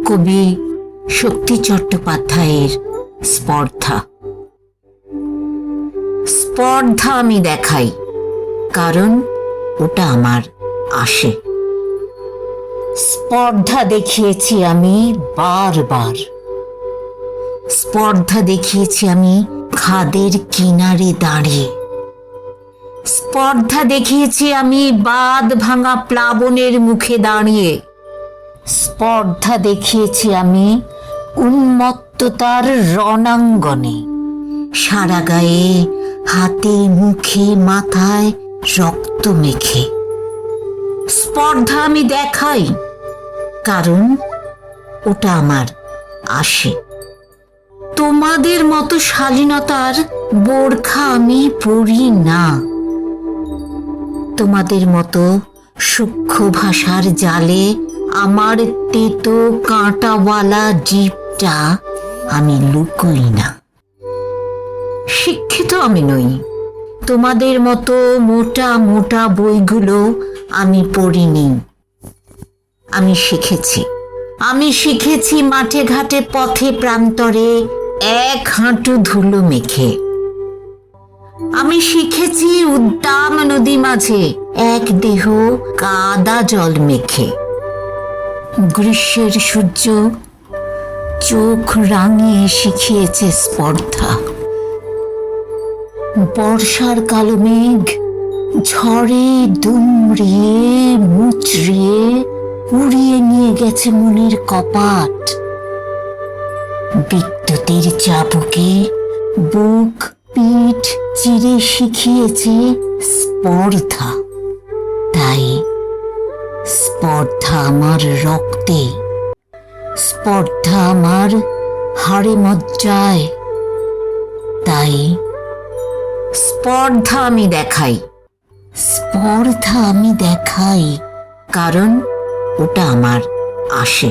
কবি শক্তি চট্টোপাধ্যায়ের স্পর্ধা। স্পর্ধা আমি দেখাই, কারণ ওটা আমার আসে। স্পর্ধা দেখিয়েছি আমি বারবার। স্পর্ধা দেখিয়েছি আমি খাদের কিনারে দাঁড়িয়ে। স্পর্ধা দেখিয়েছি আমি বাঁধ ভাঙা প্লাবনের মুখে দাঁড়িয়ে। স্পর্ধা দেখিয়েছি আমি উন্মত্ততার রণাঙ্গনে, সারা গায়ে, হাতে, মুখে, মাথায় রক্ত মেখে। স্পর্ধা আমি দেখাই, কারণ ওটা আমার আসে। তোমাদের মতো শালীনতার বোরখা আমি পরি না। তোমাদের মতো সূক্ষ্ম ভাষার জালে আমার তেতো কাঁটাওয়ালা জিভটা আমি লুকোই না। শিক্ষিত আমি নই, তোমাদের মতো মোটা মোটা বইগুলো আমি পড়িনি। আমি শিখেছি মাঠে ঘাটে পথে প্রান্তরে এক হাঁটু ধুলো মেখে। আমি শিখেছি উদ্দাম নদী মাঝে এক দেহ কাদা জল মেখে। গ্রীষ্মের সূর্য চোখ রাঙিয়ে শিখিয়েছে স্পর্ধা। বর্ষার কালো মেঘ ঝড়ে দুমড়িয়ে মুচড়িয়ে উড়িয়ে নিয়ে গেছে মনের কপাট। বিদ্যুতের চাবুকে বুক পিঠ চিরে শিখিয়েছে স্পর্ধা। তাই স্পর্ধা আমার রক্তে, স্পর্ধা আমার হাড়ে মজ্জায়। তাই স্পর্ধা আমি দেখাই, স্পর্ধা আমি দেখাই, কারণ ওটা আমার আসে।